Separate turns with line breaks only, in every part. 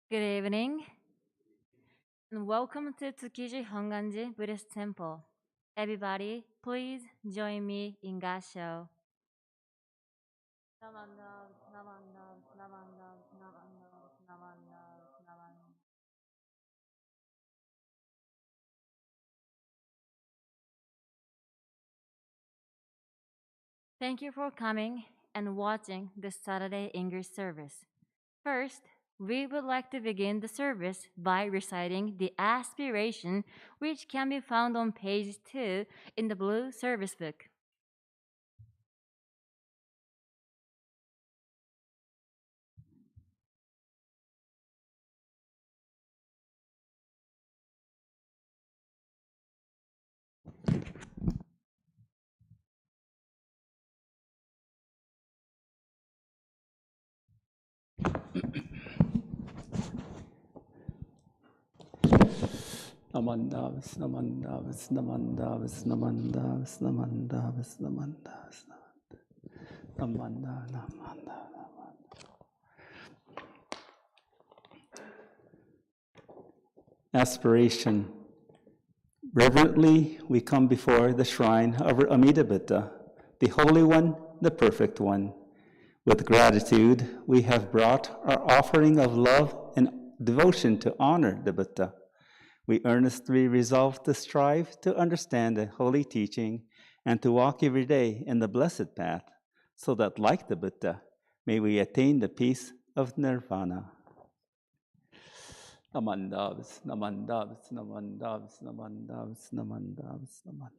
Good evening, and welcome to Tsukiji Hongwanji Buddhist Temple. Everybody, please join me in Gassho. Thank you for coming and watching this Saturday English service. First, we would like to begin the service by reciting the aspiration, which can be found on page 2 in the blue service book.
Namandavas, namandavas, namandavas, namandavas, namandavas, namandavas, namanda, namanda. Aspiration. Reverently, we come before the shrine of our Amida Buddha, the Holy One, the Perfect One. With gratitude, we have brought our offering of love and devotion to honor the Buddha. We earnestly resolve to strive to understand the holy teaching and to walk every day in the blessed path, so that, like the Buddha, may we attain the peace of nirvana. Namandavas, namandavas, namandavas, namandavas, namandavas, namandavas,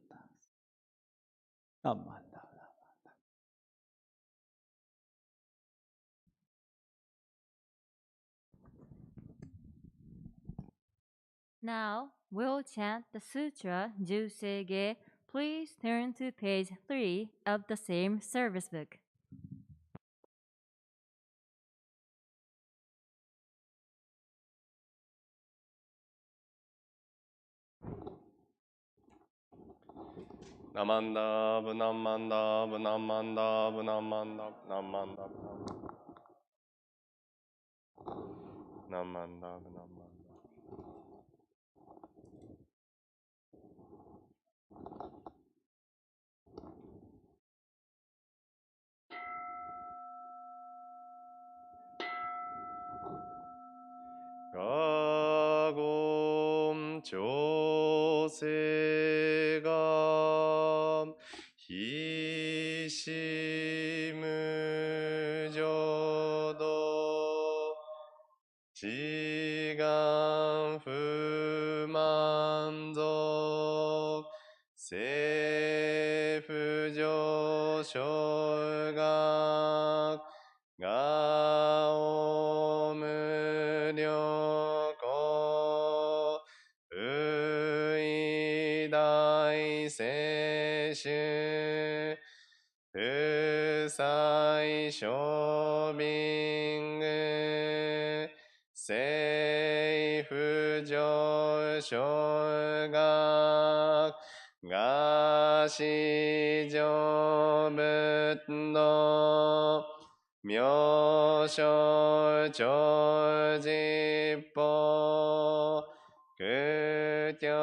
namandavas.
Now, we'll chant the sutra Jusei-ge. Please turn to page 3 of the same service book.
Namanda, Namanda, Namanda, Namanda, Namanda, Namanda, Namanda. 가곰 조세가 희심무조도 지강 후만족 세부조쇼각 가오무료고 의다이세시 의사이쇼빙의 세이프조쇼각 가시조붓노 묘쇼조집보 그겸이쇼몸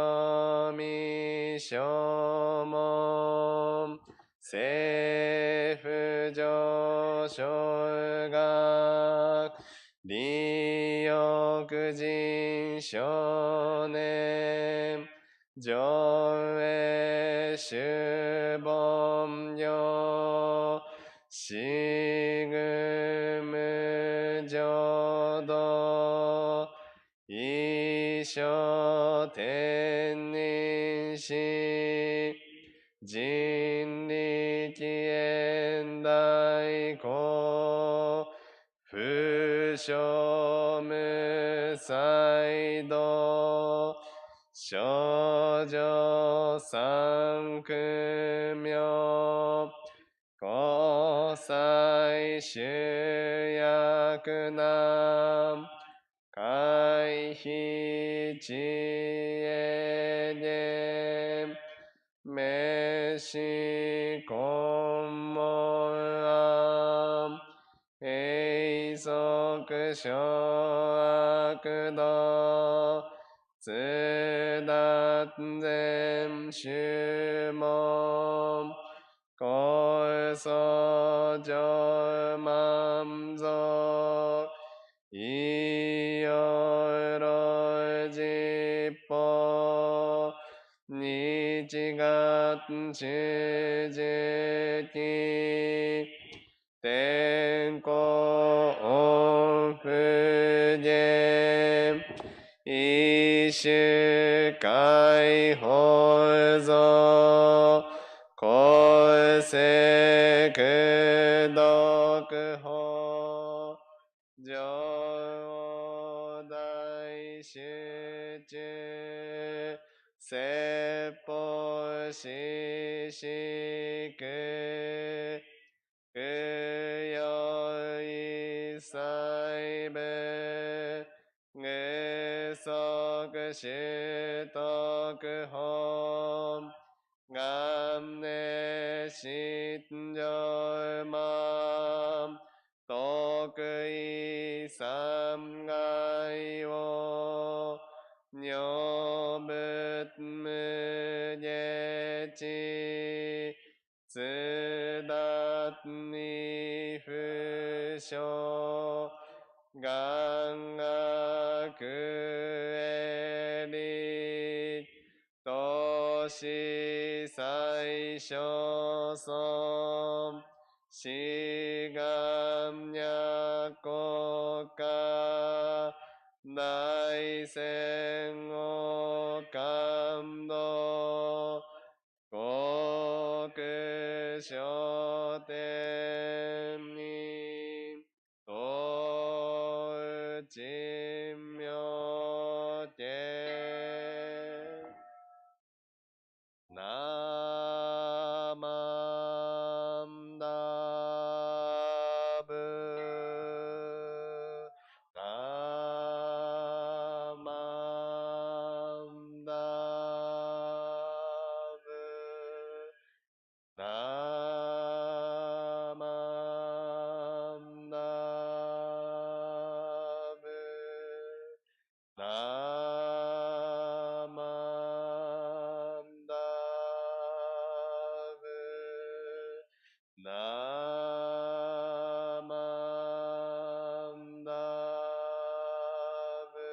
세프조쇼각 리역진쇼넴 조회시범요 시금무조도 이쇼텐닌시 진리기엔다이고 부쇼무사이도 쇼조상금요 고사이슈야그남 가이히지에넴 메시곤모암 에이소그 小悪道津達前宗門高祖上満足いよろじっぽ日月主時期天候音符言一種解放像公正苦毒法上大集中説法ししく不要一切部具足習得本願念信条満得意三害を女仏無下地津達に不詳願学営利都市最小尊志願脈国家大戦を感動国書店に東珍妙見ナマンダブナマンダブ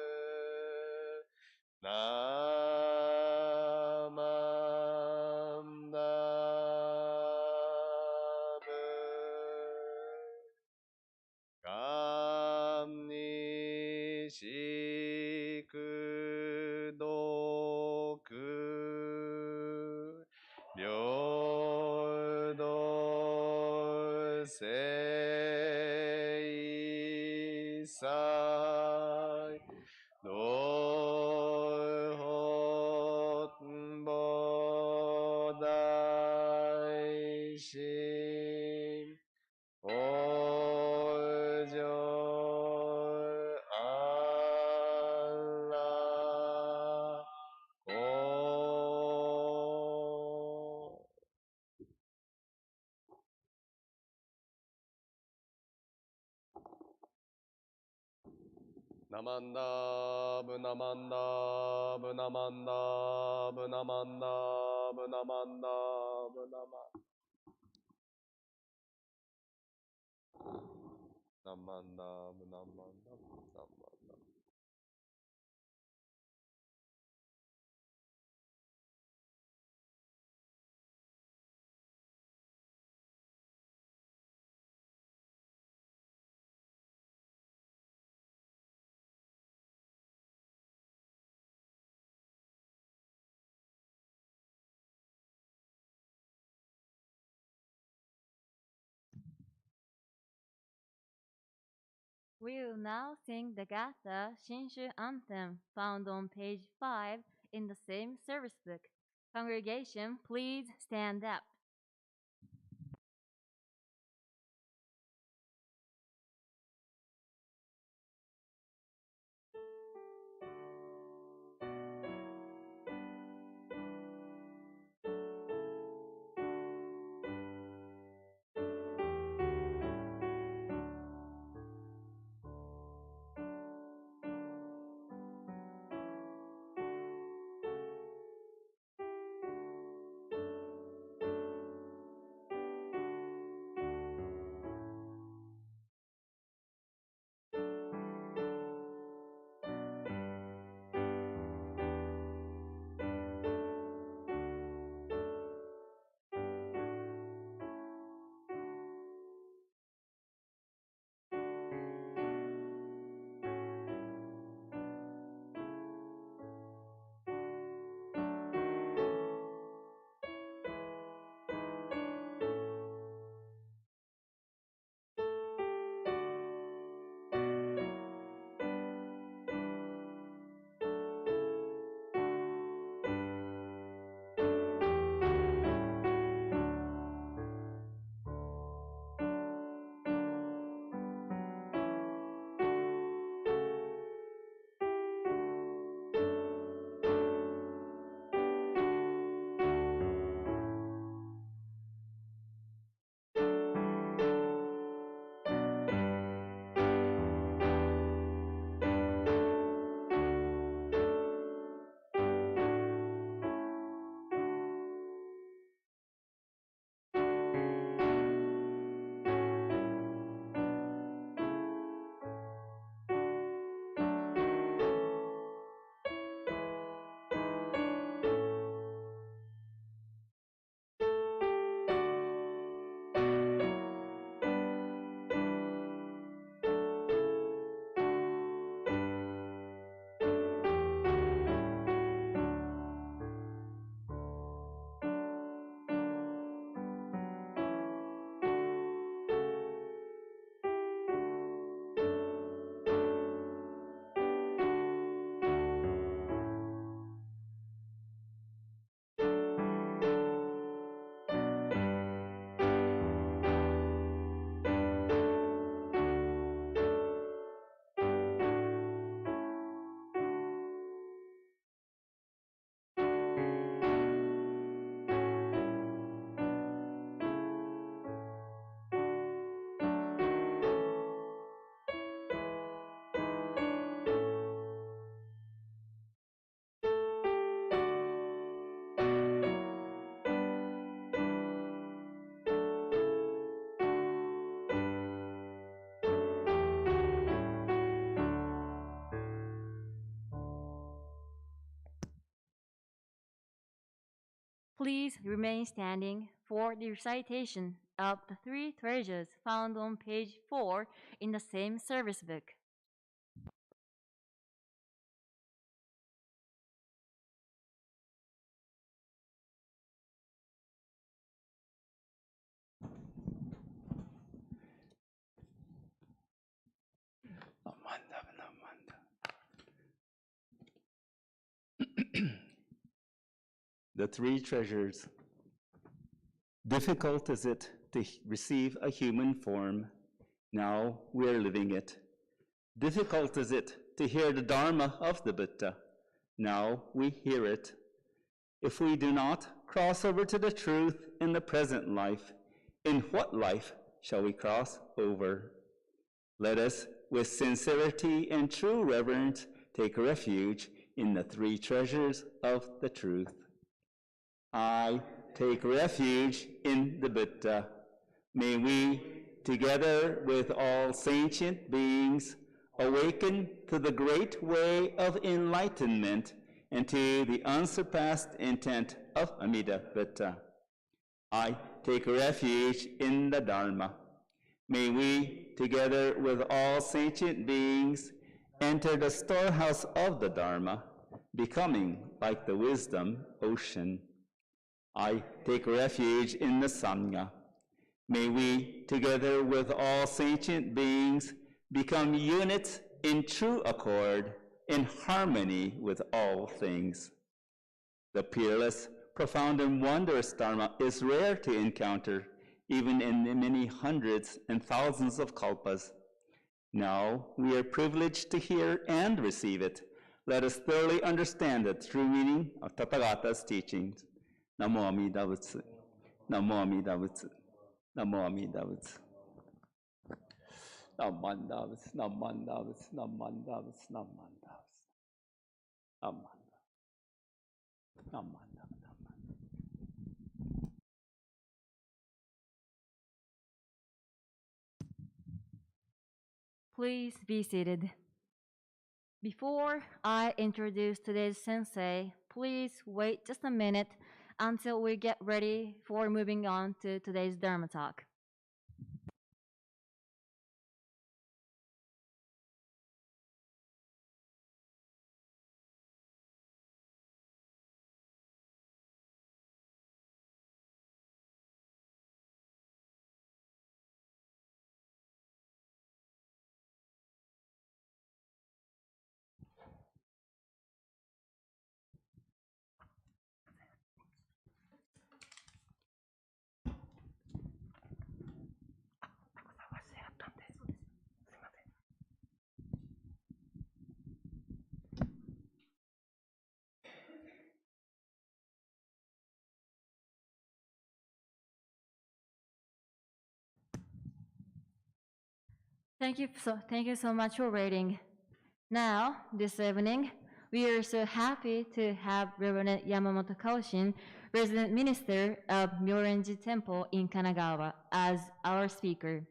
ナマンダブナマンダブナマンダブナマンダブ願にしくどく平等聖祭道本菩提心往生安楽国ナマンダブナマンダブナマンダブナマンダブナマンダブナマンナマンダブナマンダブナマンダ
We will now sing the Gatha Shinshu anthem found on page 5 in the same service book. Congregation, please stand up. Please remain standing for the recitation of the three treasures found on page 4 in the same service book.
The three treasures. Difficult is it to receive a human form. Now we are living it. Difficult is it to hear the Dharma of the Buddha. Now we hear it. If we do not cross over to the truth in the present life, in what life shall we cross over? Let us, with sincerity and true reverence, take refuge in the three treasures of the truth. I take refuge in the Buddha. May we, together with all sentient beings, awaken to the great way of enlightenment and to the unsurpassed intent of Amida Buddha. I take refuge in the Dharma. May we, together with all sentient beings, enter the storehouse of the Dharma, becoming like the wisdom ocean. I take refuge in the Sangha. May we, together with all sentient beings, become units in true accord, in harmony with all things. The peerless, profound, and wondrous Dharma is rare to encounter, even in the many hundreds and thousands of kalpas. Now we are privileged to hear and receive it. Let us thoroughly understand the true meaning of Tathagata's teachings. Namo Amida Butsu. Namo Amida Butsu. Namo Amida Butsu. Namanda Butsu. Namanda Butsu. Namanda Butsu. Namanda Butsu. Namanda. Namanda.
Please be seated. Before I introduce today's sensei, please wait just a minute until we get ready for moving on to today's Dharma talk. Thank you so much for waiting. Now, this evening, we are so happy to have Rev.YAMAMOTO Koshin, resident minister of Myoenji Temple in Kanagawa, as our speaker.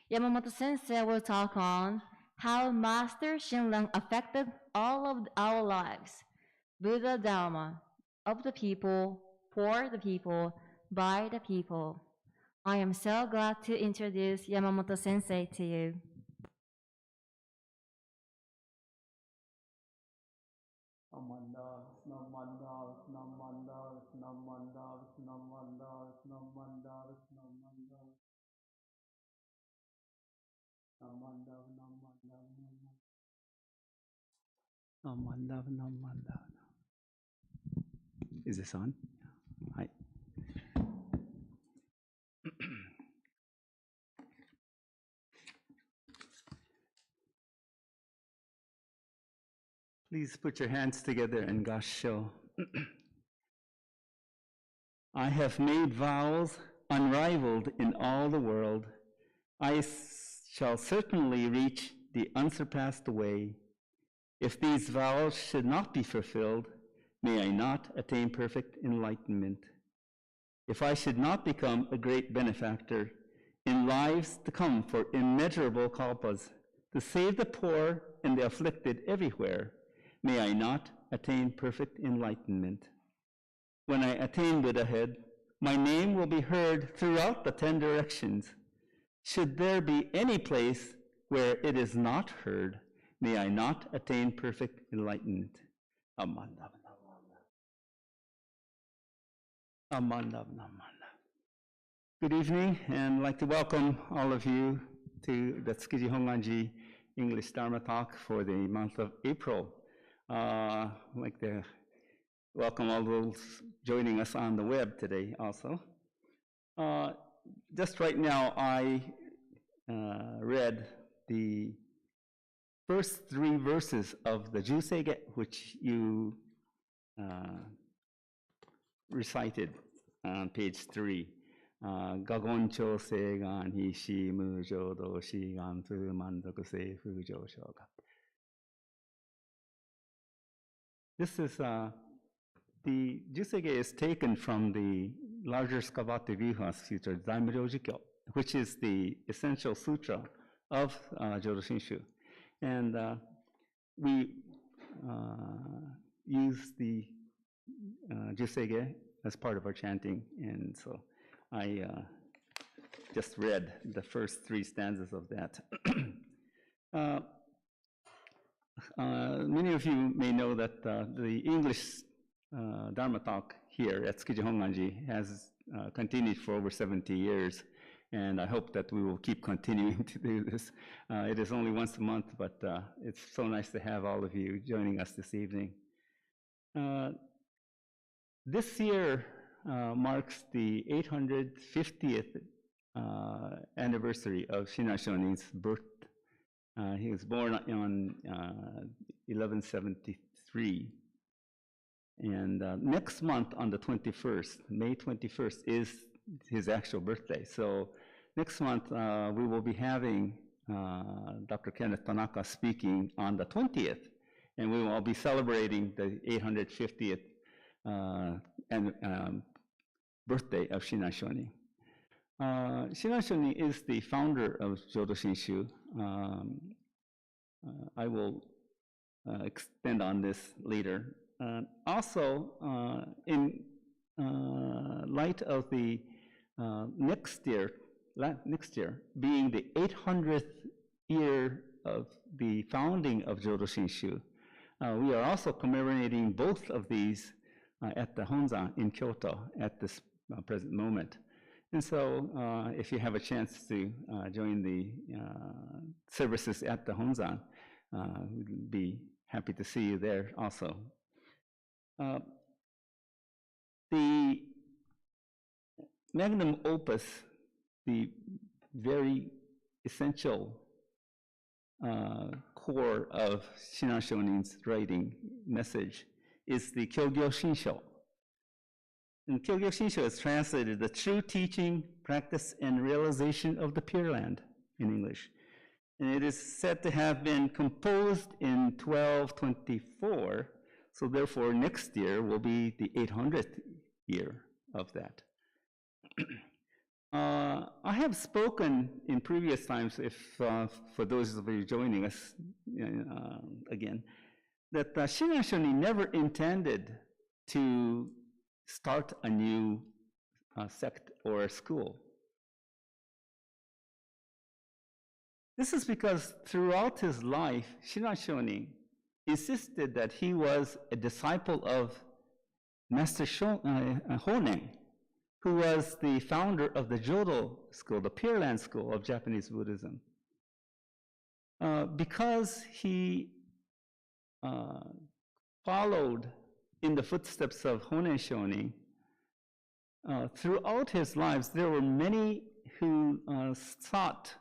Yamamoto Sensei will talk on how Master Shinran affected all of our lives. Buddha Dharma, of the people, for the people, by the people. I am so glad to introduce Yamamoto Sensei to you.
Is this on? Hi. Please put your hands together in Gassho. I have made vows unrivaled in all the world. I shall certainly reach the unsurpassed way. If these vows should not be fulfilled, may I not attain perfect enlightenment. If I should not become a great benefactor in lives to come for immeasurable kalpas, to save the poor and the afflicted everywhere, may I not attain perfect enlightenment. When I attain Buddhahood, my name will be heard throughout the 10 directions. Should there be any place where it is not heard, may I not attain perfect enlightenment. Amanda. Amanda. Good evening, and I'd like to welcome all of you to the Tsukiji Hongwanji English Dharma talk for the month of April. I'd like to welcome all those joining us on the web today also. Just right now, I read the first 3 verses of the Jusege, which you recited on page 3. Gagon cho se gan hi shi mu jo do shi gan fu mandaku se fu jo shoga. This is the Jusege is taken from the larger Skavate Vyuha sutra, Daimyo-jikyo, which is the essential sutra of Jodo Shinshu. And we use the Jusege as part of our chanting, and so I just read the first 3 stanzas of that. Many of you may know that the English Dharma talk here at Tsukiji Hongwanji has continued for over 70 years, and I hope that we will keep continuing to do this. It is only once a month, but it's so nice to have all of you joining us this evening. This year marks the 850th anniversary of Shinran Shonin's birth. He was born on 1173. And next month on the 21st, May 21st, is his actual birthday. So next month we will be having Dr. Kenneth Tanaka speaking on the 20th, and we will be celebrating the 850th birthday of Shinran Shonin. Shinran Shonin is the founder of Jodo Shinshu. I will expand on this later. Also, in light of the next year being the 800th year of the founding of Jodo Shinshu, we are also commemorating both of these at the Honzan in Kyoto at this present moment. And so if you have a chance to join the services at the Honzan, we'd be happy to see you there also. The magnum opus, the very essential core of Shinran Shonin's writing message, is the Kyogyo Shinsho. And Kyogyo Shinsho is translated the true teaching, practice, and realization of the Pure Land in English. And it is said to have been composed in 1224, so therefore next year will be the 800th year of that. I have spoken in previous times, if for those of you joining us again, that Shinran Shonin never intended to start a new sect or a school. This is because throughout his life, Shinran Shonin insisted that he was a disciple of Master Honnen, who was the founder of the Jodo school, the Pure Land school of Japanese Buddhism. Because he followed in the footsteps of Honnen Shonin, throughout his lives, there were many who sought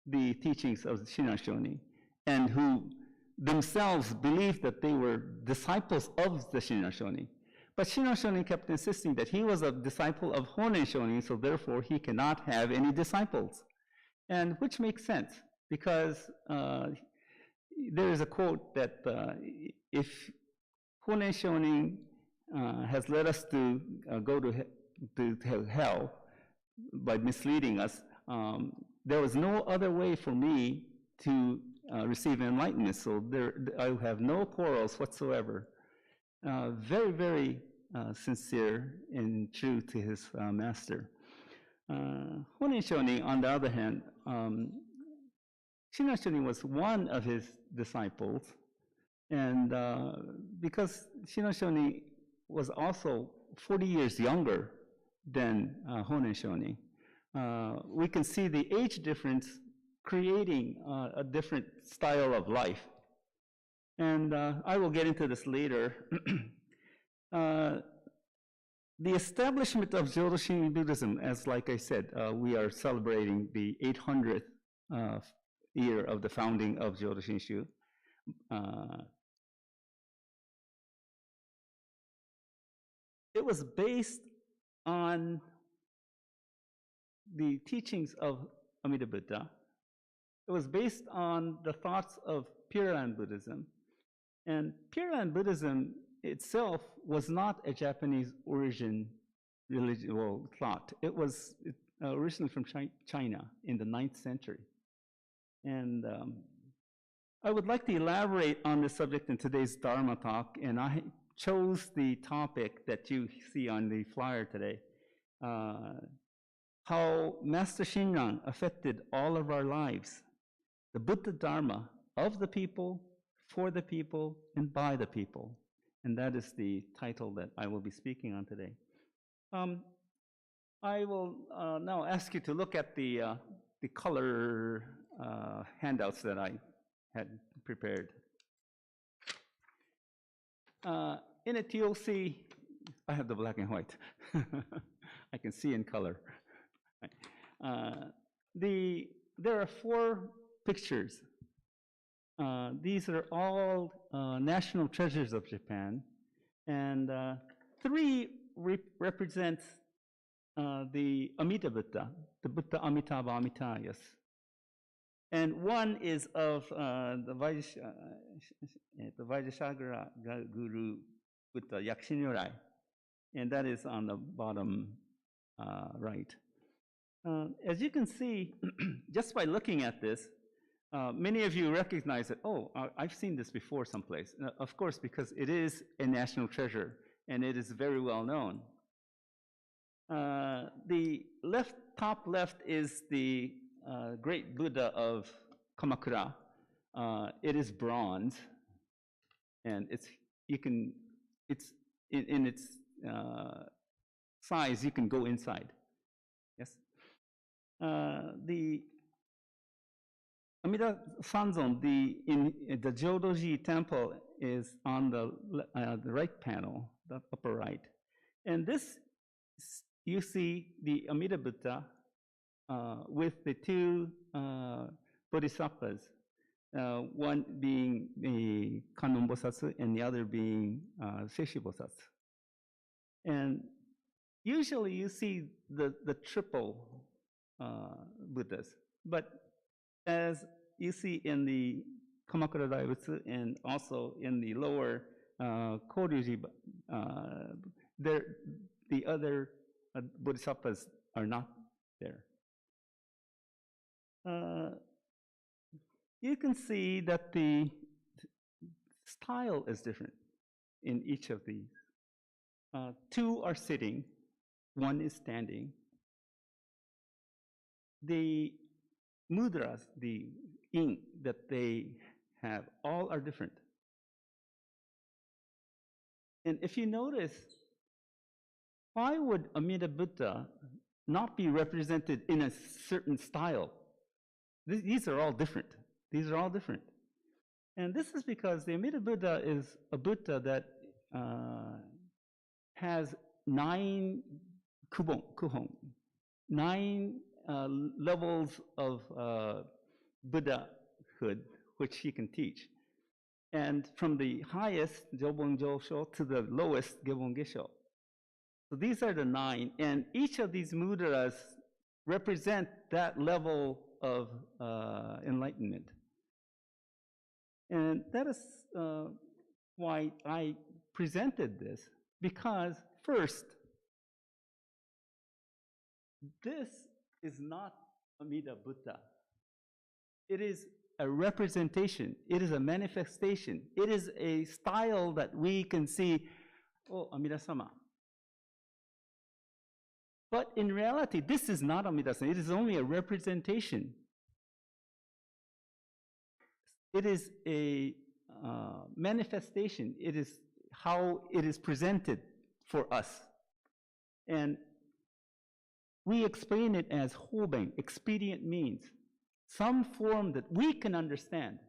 the teachings of Shinran Shonin and who themselves believed that they were disciples of the Shinran Shonin. But Shinran Shonin kept insisting that he was a disciple of Honnen Shonin, so therefore he cannot have any disciples. And which makes sense, because there is a quote that if Honnen Shonin has led us to go to hell by misleading us, there was no other way for me to receive enlightenment, so I have no quarrels whatsoever. Very, very sincere and true to his master. Honnen Shonin, on the other hand, Shinran Shonin was one of his disciples, and because Shinran Shonin was also 40 years younger than Honnen Shonin, we can see the age difference creating a different style of life. And I will get into this later. The establishment of Jōdoshin Buddhism, as like I said, we are celebrating the 800th year of the founding of Jōdoshin Shu. It was based on the teachings of Amida Buddha. It was based on the thoughts of Pure Land Buddhism. And Pure Land Buddhism itself was not a Japanese origin religion or thought. It was originally from China in the 9th century. And I would like to elaborate on this subject in today's Dharma talk, and I chose the topic that you see on the flyer today, how Master Shinran affected all of our lives, the Buddha Dharma of the people, for the people, and by the people. And that is the title that I will be speaking on today. I will now ask you to look at the color handouts that I had prepared. In it, you'll see, I have the black and white. I can see in color. There are 4 pictures. These are all national treasures of Japan, and 3 represent the Amida Buddha, the Buddha Amitabha Amitayas. And 1 is of the Vajrasagara Guru Buddha Yakshinyorai, and that is on the bottom right. As you can see, just by looking at this, many of you recognize that, oh, I've seen this before someplace. Of course, because it is a national treasure, and it is very well known. The top left is the great Buddha of Kamakura. It is bronze, and in its size, you can go inside. Yes. The Amida Sanzon, in the Jodoji temple, is on the right panel, the upper right. And this, you see the Amida Buddha with the 2 bodhisattvas, one being the Kannon Bosatsu and the other being Seishi Bosatsu. And usually you see the triple Buddhas, but as you see in the Kamakura Daibutsu and also in the lower Koryuji, the other bodhisattvas are not there. You can see that the style is different in each of these. 2 are sitting, 1 is standing. The mudras, the ink that they have, all are different. And if you notice, why would Amida Buddha not be represented in a certain style? These are all different. These are all different. And this is because the Amida Buddha is a Buddha that has 9 kuhon, 9 levels of Buddhahood, which he can teach. And from the highest, Jobon Josho, to the lowest, Gebon Gesho. So these are the 9, and each of these mudras represent that level of enlightenment. And that is why I presented this, because first, this is not Amida Buddha. It is a representation. It is a manifestation. It is a style that we can see, oh, Amida-sama, But in reality, this is not Amida-sama. It is only a representation. It is a manifestation. It is how it is presented for us. And we explain it as hoben, expedient means, some form that we can understand,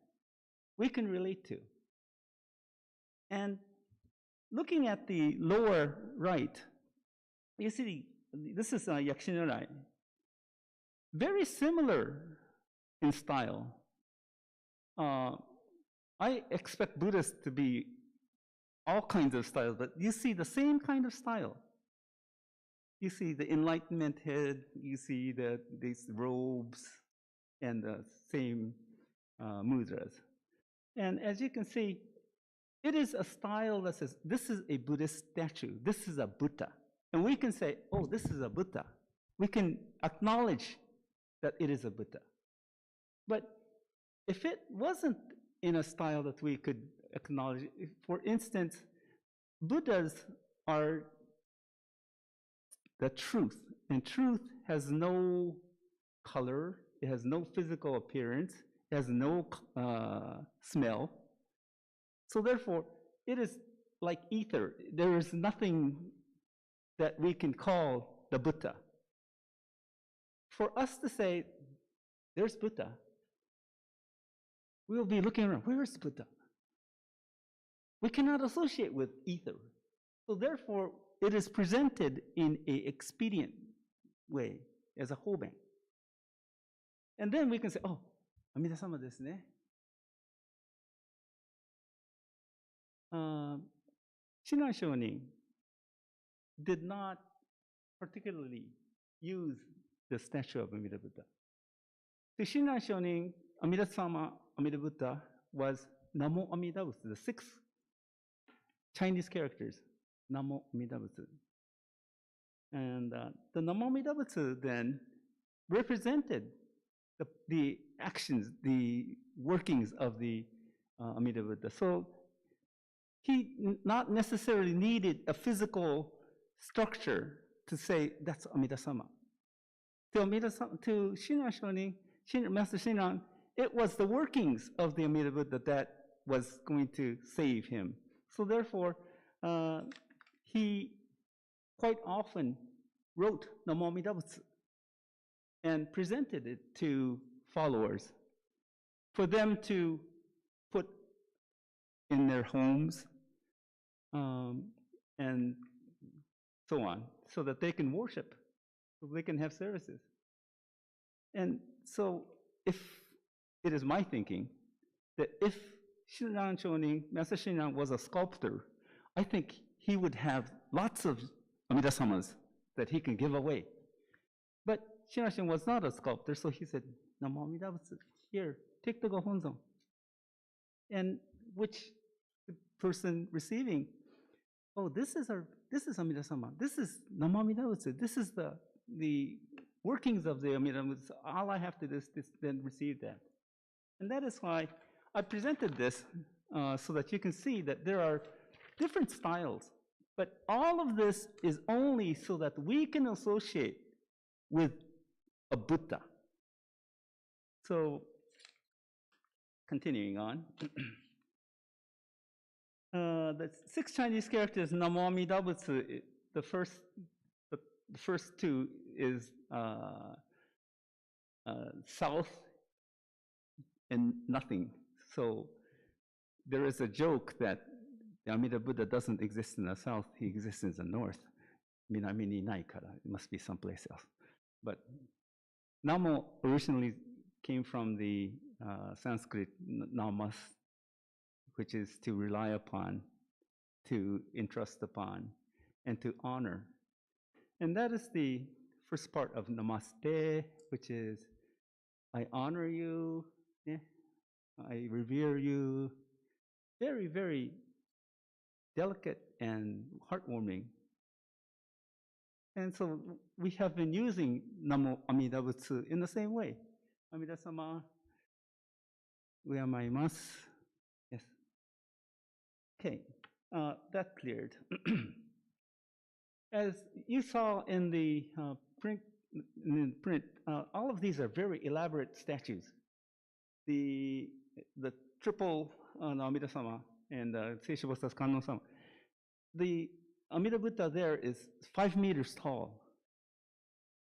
we can relate to. And looking at the lower right, you see, this is Yakushinrai. Very similar in style. I expect Buddhists to be all kinds of styles, but you see the same kind of style. You see the enlightenment head, you see these robes, and the same mudras. And as you can see, it is a style that says, this is a Buddhist statue, this is a Buddha. And we can say, oh, this is a Buddha. We can acknowledge that it is a Buddha. But if it wasn't in a style that we could acknowledge, for instance, Buddhas are the truth, and truth has no color, it has no physical appearance, it has no smell. So therefore, it is like ether. There is nothing that we can call the Buddha. For us to say, there's Buddha, we will be looking around, where is Buddha? We cannot associate with ether. So therefore, it is presented in an expedient way, as a hoben. And then we can say, oh, Amida-sama desu ne. Shinran Shonin did not particularly use the statue of Amida Buddha. The Shinran Shonin, Amida-sama, Amida Buddha was Namo Amida Butsu, the 6 Chinese characters, Namo Amida Butsu. And the Namo Amida Butsu then represented the actions, the workings of the Amida Buddha. So he not necessarily needed a physical structure to say that's Amida-sama. To Shinran Shonin, Master Shinran, it was the workings of the Amida Buddha that was going to save him. So therefore, he quite often wrote Namo Amida Butsu and presented it to followers for them to put in their homes and so on, so that they can worship, so they can have services. And so if it is my thinking that if Shinran Shonin, Master Shinran was a sculptor, I think he would have lots of Amida-samas that he can give away. But Shinran Shonin was not a sculptor, so he said, Namo Amida Butsu, here, take the Gohonzon. And which the person receiving, oh, this is Amida-sama, this is Namo Amida Butsu, this is the workings of the Amida Butsu. All I have to do is then receive that. And that is why I presented this so that you can see that there are different styles, but all of this is only so that we can associate with a Buddha. So, continuing on. The 6 Chinese characters, Namo Amida Butsu, the first 2 is south and nothing. So there is a joke that the Amida Buddha doesn't exist in the south, he exists in the north. Minami ni nai kara, it must be someplace else. But Namo originally came from the Sanskrit namas, which is to rely upon, to entrust upon, and to honor. And that is the first part of Namaste, which is, I honor you, I revere you. Very, very delicate and heartwarming. And so we have been using Namo Amida Butsu in the same way. Amida-sama, uyamaimasu. Yes. Okay, that cleared. As you saw in the print, all of these are very elaborate statues. The triple Amida-sama and Seishi Bosatsu Kannon-sama. The Amida Buddha there is 5 meters tall.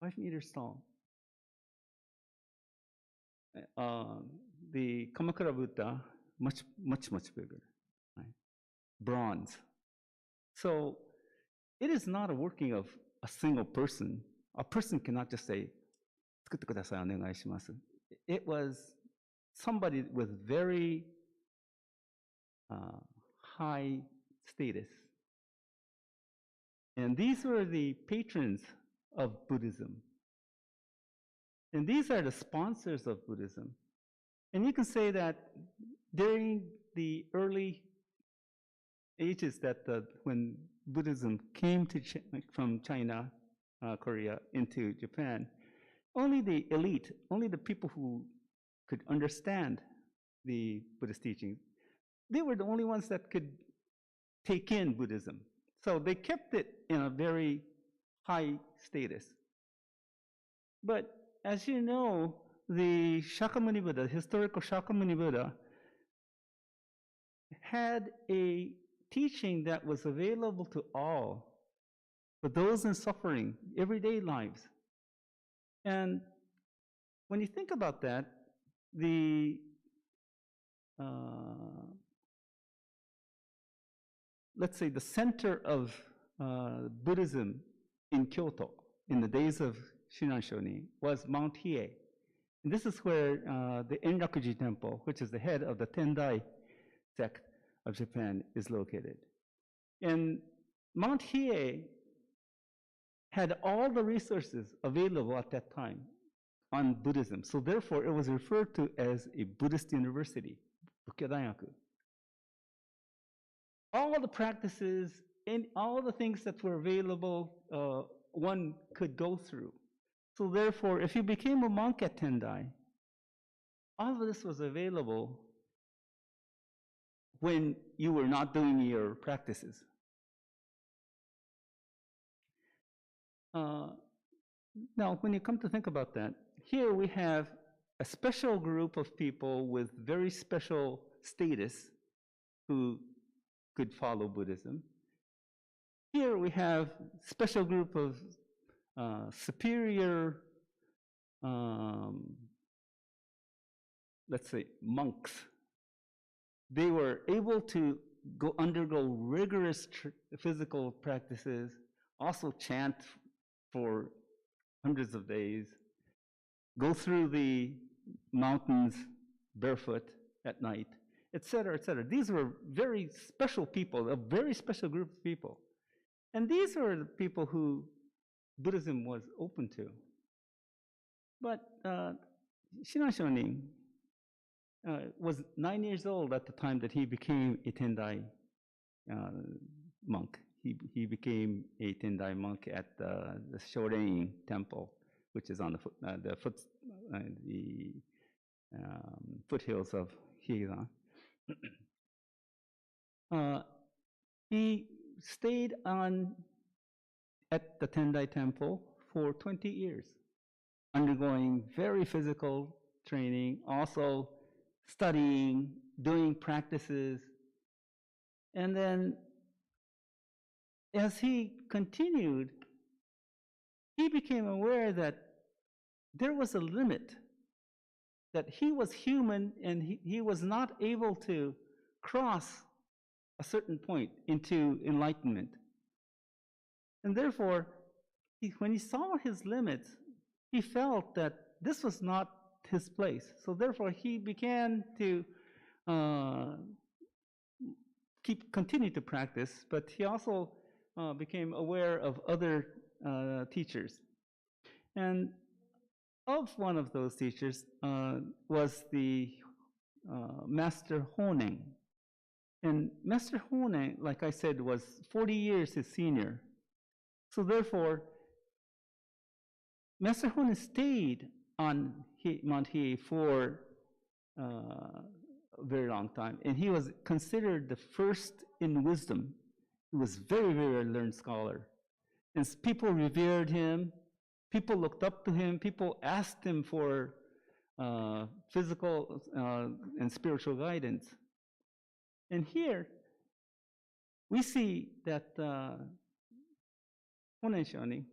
5 meters tall. The Kamakura Buddha, much bigger, right? Bronze. So it is not a working of a single person. A person cannot just say, "Tsukutte kudasai, onegai shimasu." It was somebody with very high status. And these were the patrons of Buddhism. And these are the sponsors of Buddhism. And you can say that during the early ages that when Buddhism came to from China, Korea, into Japan, only the elite, only the people who could understand the Buddhist teachings, they were the only ones that could take in Buddhism. So they kept it in a very high status. But as you know, the Shakyamuni Buddha, historical Shakyamuni Buddha, had a teaching that was available to all, for those in suffering, everyday lives. And when you think about that, let's say the center of Buddhism in Kyoto in the days of Shinran Shonin was Mount Hiei. And this is where the Enrakuji Temple, which is the head of the Tendai sect of Japan, is located. And Mount Hiei had all the resources available at that time on Buddhism. So therefore, it was referred to as a Buddhist university, Bukkyo Daigaku. All the practices and all the things that were available, one could go through. So therefore, if you became a monk at Tendai, all of this was available when you were not doing your practices. Now, when you come to think about that, here we have a special group of people with very special status who could follow Buddhism. Here we have a special group of superior, let's say, monks. They were able to undergo rigorous physical practices, also chant for hundreds of days, go through the mountains barefoot at night, etc., etc. These were very special people, a very special group of people. And these were the people who Buddhism was open to. But Shinran Shonin was 9 years old at the time that he became a Tendai monk. He became a Tendai monk at the Shorein Temple, which is on the foothills of Hieigan. He stayed at the Tendai Temple for 20 years, undergoing very physical training, also studying, doing practices. And then as he continued, he became aware that there was a limit, that he was human and he was not able to cross a certain point into enlightenment. And therefore, when he saw his limits, he felt that this was not his place. So therefore, he began to continue to practice, but he also became aware of other teachers. And of one of those teachers was the Master Honen. And Master Honen, like I said, was 40 years his senior. So therefore, Master Honen stayed on Mount Hiei for a very long time. And he was considered the first in wisdom. He was very, very learned scholar. And people revered him. People looked up to him. People asked him for physical and spiritual guidance. And here, we see that Honen Shonin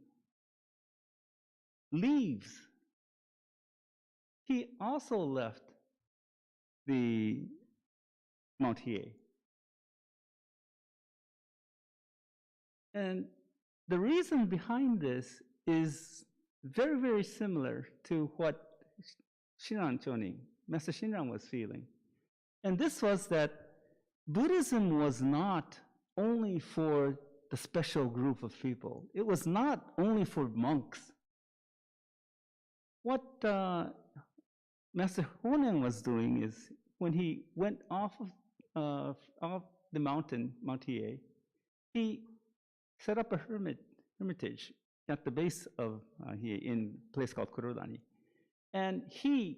leaves. He also left the Mount Hiei. And the reason behind this is very, very similar to what Shinran Chonin, Master Shinran was feeling. And this was that Buddhism was not only for the special group of people. It was not only for monks. What Master Honen was doing is when he went off the mountain, Mount Hiei, he set up a hermitage at the base of Hiei in a place called Kurodani. And he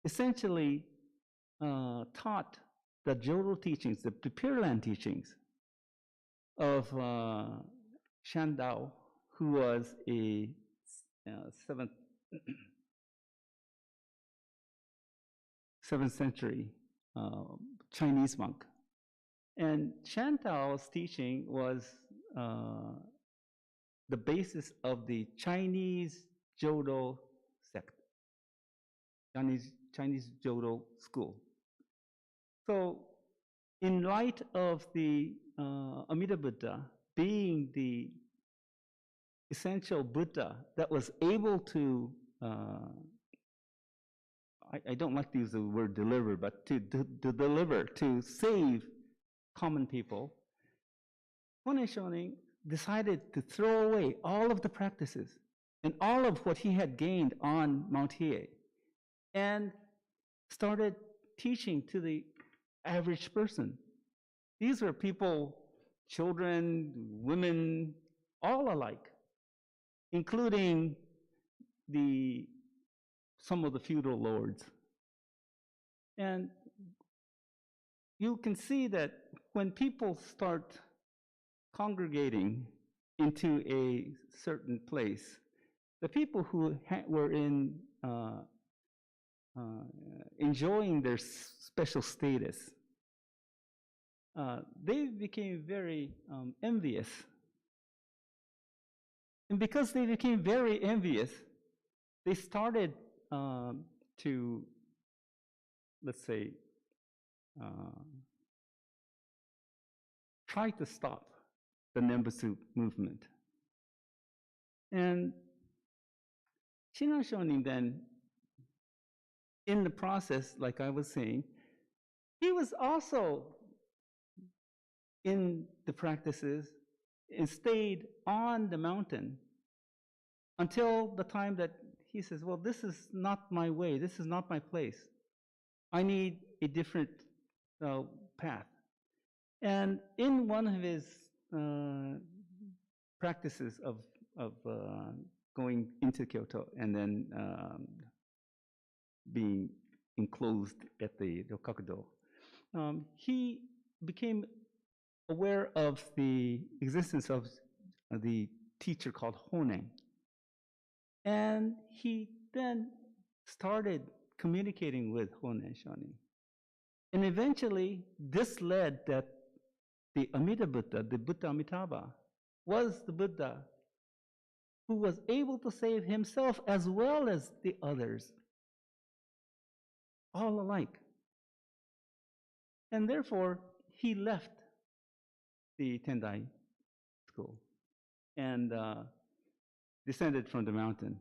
essentially taught the Jodo teachings, the Pure Land teachings of Shandao, who was a 7th century Chinese monk. And Shantao's teaching was the basis of the Chinese Jodo sect, Chinese Jodo school. So in light of the Amida Buddha being the essential Buddha that was able to, I don't like to use the word deliver, but to deliver, to save common people, Honen Shonin decided to throw away all of the practices and all of what he had gained on Mount Hiei and started teaching to the average person. These were people, children, women, all alike, including some of the feudal lords. And you can see that when people start congregating into a certain place, the people who were enjoying their special status, they became very envious. And because they became very envious, they started to, let's say, try to stop the Nembutsu movement. And Shinran Shonin then, in the process, like I was saying, he was also in the practices and stayed on the mountain until the time that he says, well, this is not my way, this is not my place. I need a different path. And in one of his practices of going into Kyoto and then being enclosed at the Ryokakudo, he became aware of the existence of the teacher called Honen. And he then started communicating with Honen Shonin. And eventually, this led that the Amida Buddha, the Buddha Amitabha, was the Buddha who was able to save himself as well as the others, all alike. And therefore, he left the Tendai school and descended from the mountain.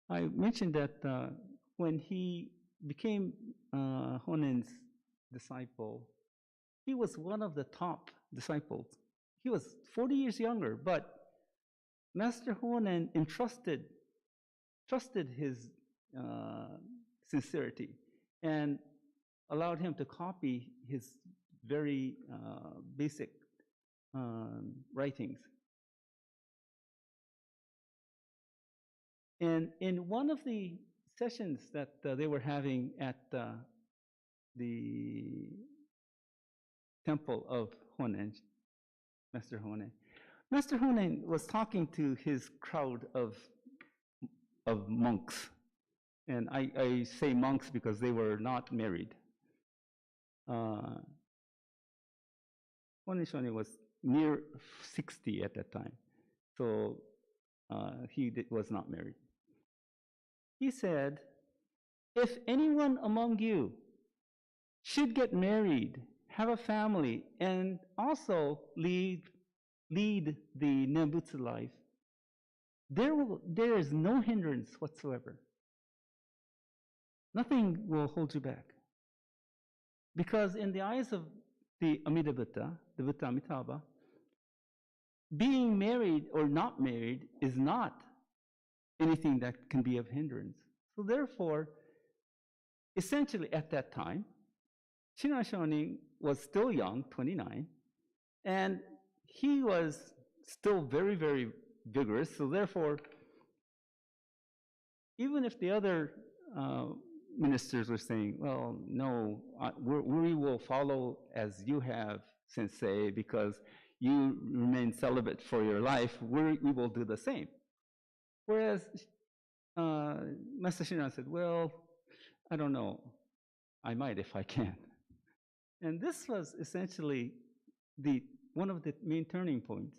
I mentioned that when he became Honen's disciple, he was one of the top disciples. He was 40 years younger, but Master Honen trusted his sincerity and allowed him to copy his very basic writings. And in one of the sessions that they were having at the temple of Honenji, Master Honen, Master Honen was talking to his crowd of monks. And I say monks because they were not married. Honen Shonin was near 60 at that time. So he was not married. He said, if anyone among you should get married, have a family, and also lead the Nembutsu life, there is no hindrance whatsoever. Nothing will hold you back. Because in the eyes of the Amida Buddha, the Buddha Amitabha, being married or not married is not anything that can be of hindrance. So therefore, essentially at that time, Shinran Shonin was still young, 29, and he was still very, very vigorous. So therefore, even if the other ministers were saying, well, no, we will follow as you have, sensei, because you remain celibate for your life, we will do the same. Whereas Master Shinran said, well, I don't know, I might if I can. And this was essentially one of the main turning points.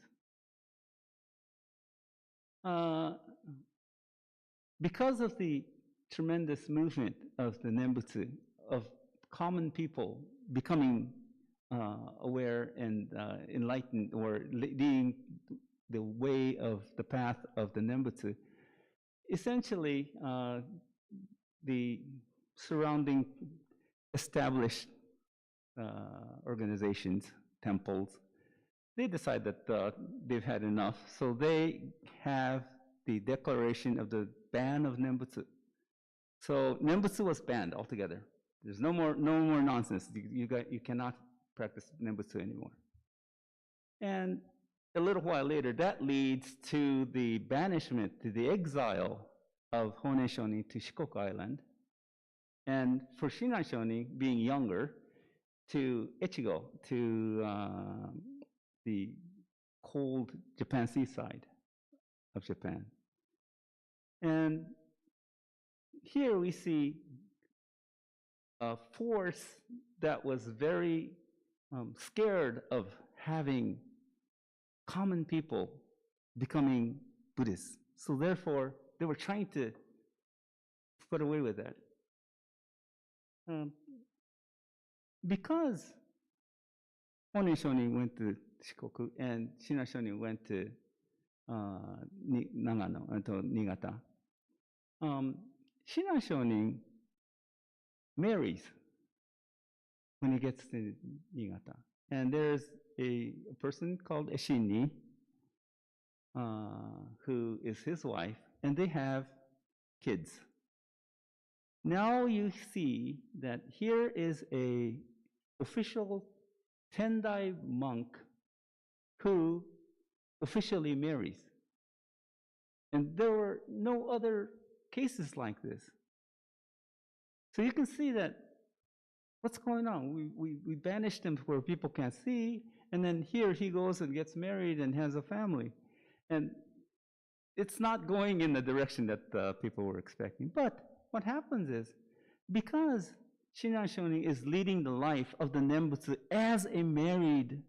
Because of the tremendous movement of the Nembutsu, of common people becoming aware and enlightened, or leading the way of the path of the Nembutsu, essentially the surrounding established organizations, temples, they decide that they've had enough, so they have the declaration of the ban of Nembutsu. So Nembutsu was banned altogether. There's no more nonsense. You cannot practice Nembutsu anymore. And a little while later, that leads to the banishment, to the exile of Honen Shonin to Shikoku Island, and for Shinran Shonin, being younger, to Echigo, to the cold Japan seaside of Japan. And here we see a force that was very scared of having common people becoming Buddhists. So therefore, they were trying to put away with that. Because Honen Shonin went to Shikoku and Shinran Shonin went to Nagano, to Niigata, Shinran Shonin marries when he gets to Niigata. And there's a person called Eshinni, who is his wife, and they have kids. Now you see that here is a official Tendai monk who officially marries. And there were no other cases like this. So you can see that what's going on? We banished him where people can't see, and then here he goes and gets married and has a family. And it's not going in the direction that people were expecting. But what happens is, because Shinran Shonin is leading the life of the Nembutsu as a married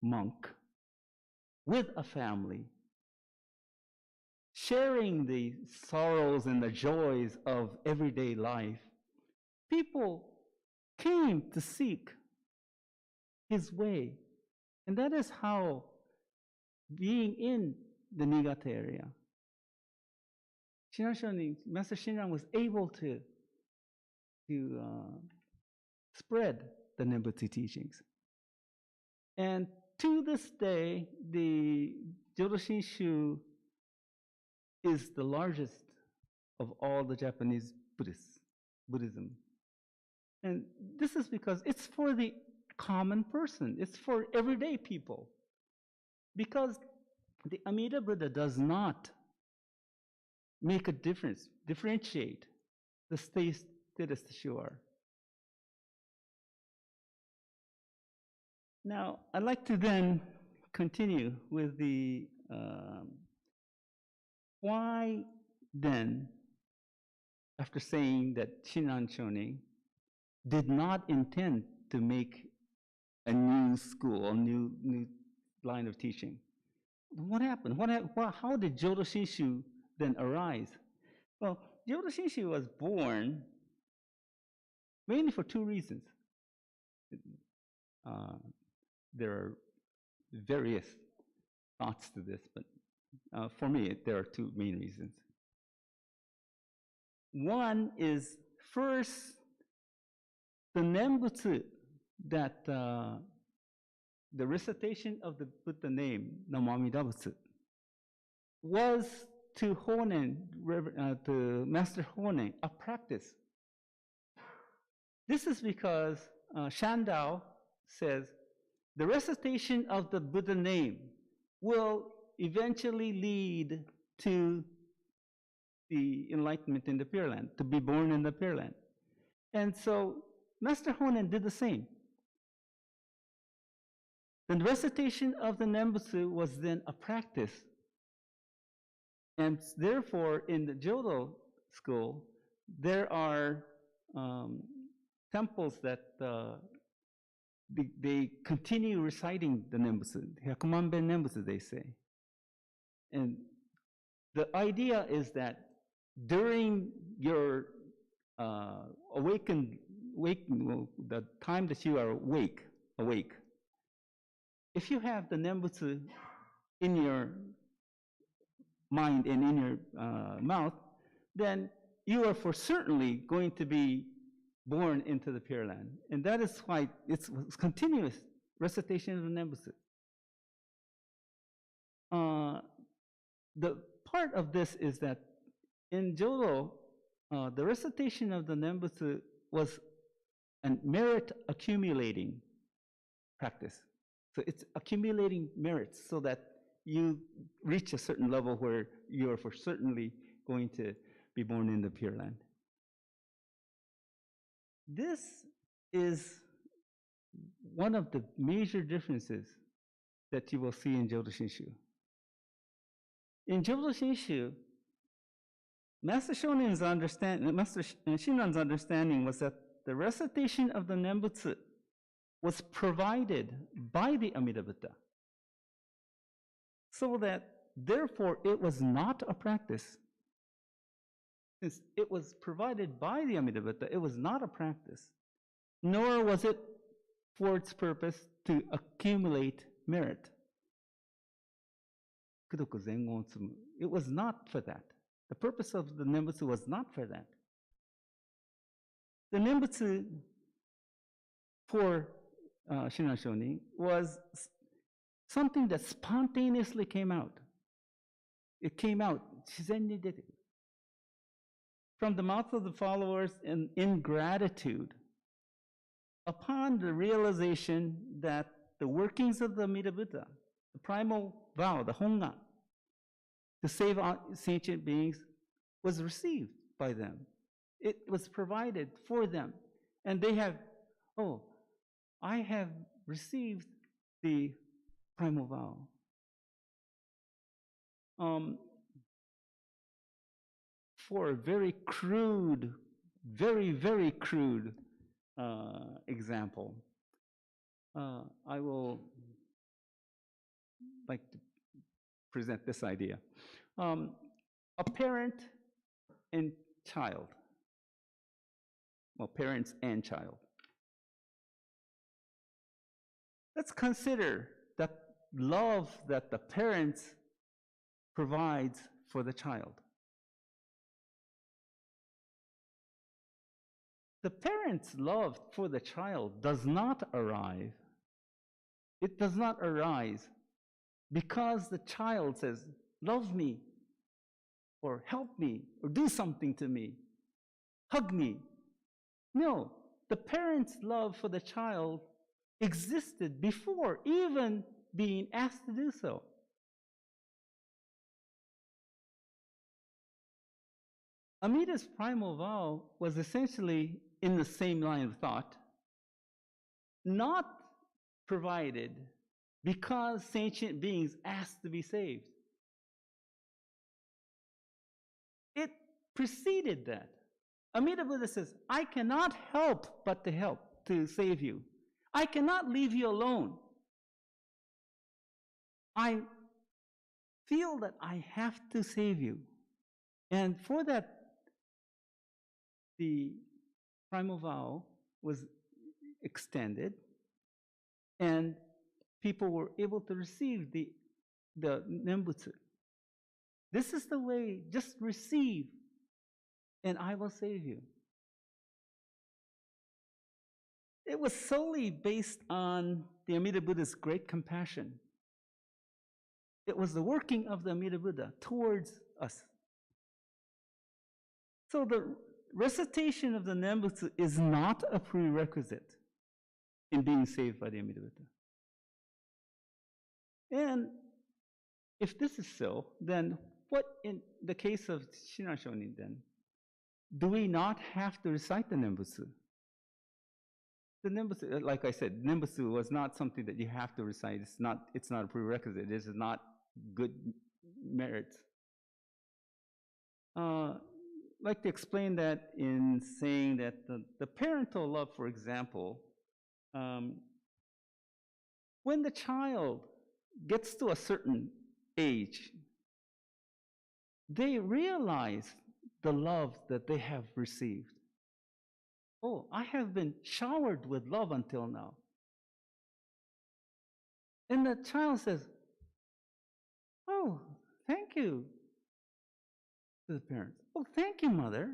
monk with a family, sharing the sorrows and the joys of everyday life, people came to seek his way. And that is how, being in the Niigata area, Shinran Shonin, Master Shinran was able to spread the Nembutsu teachings. And to this day, the Jodo Shinshu is the largest of all the Japanese Buddhism. And this is because it's for the common person. It's for everyday people. Because the Amida Buddha does not make a difference, differentiate the status that you are. Now, I'd like to then continue with the why then, after saying that Shinran Shonin did not intend to make a new school, a new line of teaching. What happened? How did Jodo Shinshu then arise? Well, Jodo Shinshu was born mainly for two reasons. There are various thoughts to this, but for me, there are two main reasons. One is, first, the Nembutsu, that the recitation of the Buddha name, Namo Amida Butsu, was to Honen, to Master Honen, a practice. This is because Shandao says the recitation of the Buddha name will eventually lead to the enlightenment in the Pure Land, to be born in the Pure Land. And so Master Honen did the same. The recitation of the Nembutsu was then a practice. And therefore, in the Jodo school, there are temples that they continue reciting the Nembutsu, Hyakumanben Nembutsu, they say. And the idea is that during your the time that you are awake, if you have the Nembutsu in your mind and in your mouth, then you are for certainly going to be born into the Pure Land. And that is why it's continuous recitation of the Nembutsu. The part of this is that in Jodo, the recitation of the Nembutsu was a merit accumulating practice. So it's accumulating merits so that you reach a certain level where you are for certainly going to be born in the Pure Land. This is one of the major differences that you will see in Jodo Shinshu. In Jodo Shinshu, Master Shinran's understanding was that the recitation of the Nembutsu was provided by the Amida Buddha, so that therefore it was not a practice. Since it was provided by the Amida Buddha, it was not a practice, nor was it for its purpose to accumulate merit. It was not for that. The purpose of the Nembutsu was not for that. The Nembutsu for Shinran Shonin was something that spontaneously came out. It came out from the mouth of the followers in gratitude upon the realization that the workings of the Amida Buddha, the primal vow, the hongan, to save sentient beings, was received by them. It was provided for them. And they have, I have received the primal vow. For a very crude, very crude example, I will like to present this idea. A parent and child, well, parents and child. Let's consider that love that the parents provides for the child. The parent's love for the child does not arrive. It does not arise because the child says, love me, or help me, or do something to me, hug me. No, the parent's love for the child existed before even being asked to do so. Amida's primal vow was essentially in the same line of thought, not provided because sentient beings asked to be saved. It preceded that. Amida Buddha says, I cannot help but to help, to save you. I cannot leave you alone. I feel that I have to save you. And for that, the primal vow was extended, and people were able to receive the Nembutsu. This is the way, just receive, and I will save you. It was solely based on the Amida Buddha's great compassion. It was the working of the Amida Buddha towards us. So the recitation of the Nembutsu is not a prerequisite in being saved by the Amida Buddha. And if this is so, then what in the case of Shinran Shonin then? Do we not have to recite the Nembutsu? The Nembutsu, like I said, Nembutsu was not something that you have to recite. It's not a prerequisite. It is not good merit. Like to explain that in saying that the parental love, for example, when the child gets to a certain age, they realize the love that they have received. Oh, I have been showered with love until now. And the child says, oh, thank you to the parents. Oh, thank you, Mother,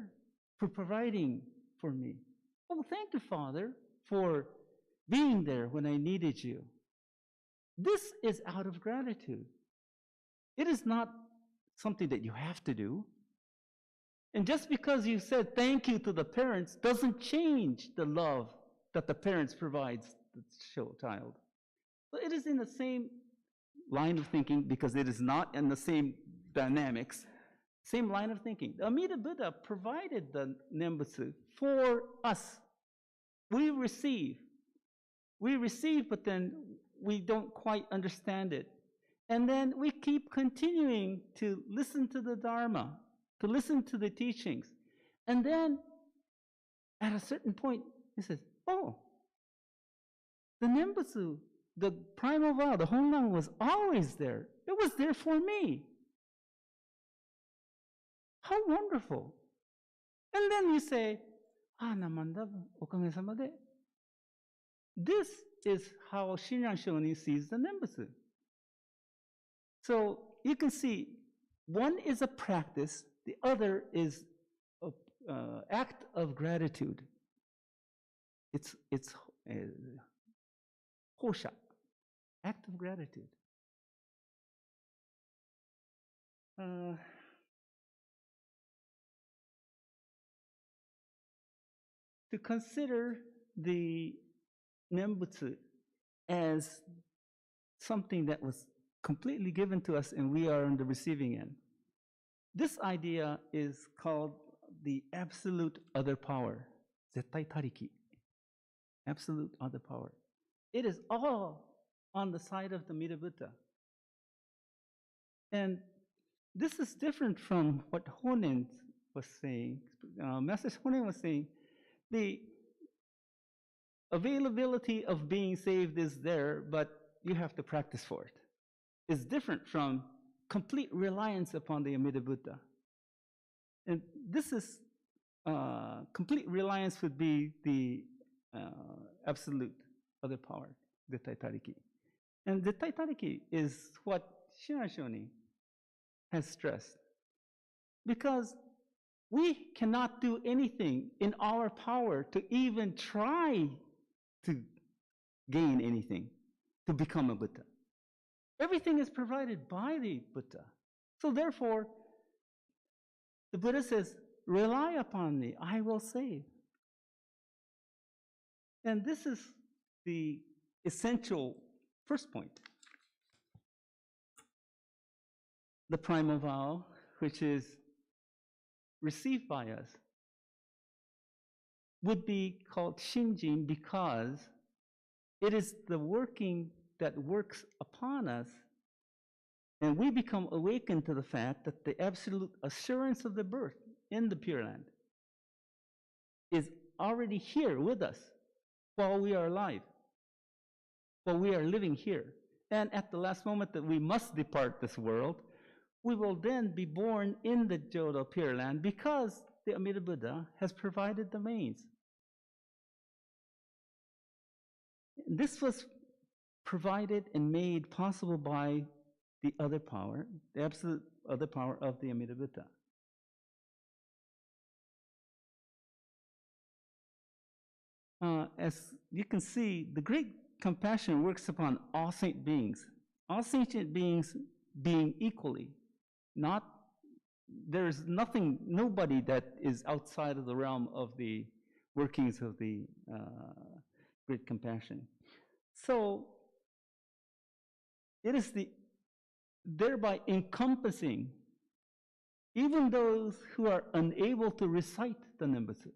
for providing for me. Oh, thank you, Father, for being there when I needed you. This is out of gratitude. It is not something that you have to do. And just because you said thank you to the parents doesn't change the love that the parents provides the child. So it is in the same line of thinking because it is not in the same dynamics, same line of thinking. The Amida Buddha provided the Nembutsu for us. We receive, but then we don't quite understand it. And then we keep continuing to listen to the Dharma, to listen to the teachings. And then at a certain point, he says, oh, the Nembutsu, the primal vow, the Hongan was always there. It was there for me. How wonderful. And then you say, namanda okage-sama de. This is how Shinran Shonin sees the Nembutsu. So you can see, one is a practice, the other is an act of gratitude. It's hosha, act of gratitude. To consider the Nembutsu as something that was completely given to us and we are on the receiving end. This idea is called the absolute other power, zettai tariki, absolute other power. It is all on the side of the Amida Buddha. And this is different from what Honen was saying. Master Honen was saying, the availability of being saved is there, but you have to practice for it. It's different from complete reliance upon the Amida Buddha. And this is, complete reliance would be the absolute other power, the Taitariki. And the Taitariki is what Shinran Shonin has stressed. Because we cannot do anything in our power to even try to gain anything, to become a Buddha. Everything is provided by the Buddha. So therefore, the Buddha says, rely upon me, I will save. And this is the essential first point. The primal vow, which is received by us would be called Shinjin because it is the working that works upon us, and we become awakened to the fact that the absolute assurance of the birth in the Pure Land is already here with us while we are alive, while we are living here. And at the last moment that we must depart this world, we will then be born in the Jodo Pure Land because the Amida Buddha has provided the means. This was provided and made possible by the other power, the absolute other power of the Amida Buddha. As you can see, the great compassion works upon all sentient beings being equally. There's nobody that is outside of the realm of the workings of the great compassion. So it is thereby encompassing even those who are unable to recite the Nembutsu.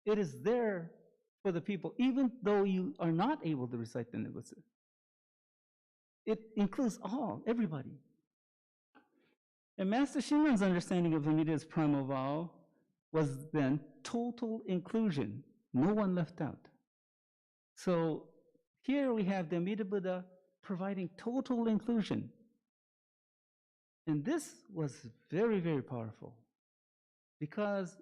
It is there for the people, even though you are not able to recite the Nembutsu. It includes everybody. And Master Shinran's understanding of Amida's primal vow was then total inclusion, no one left out. So here we have the Amida Buddha providing total inclusion. And this was very, very powerful because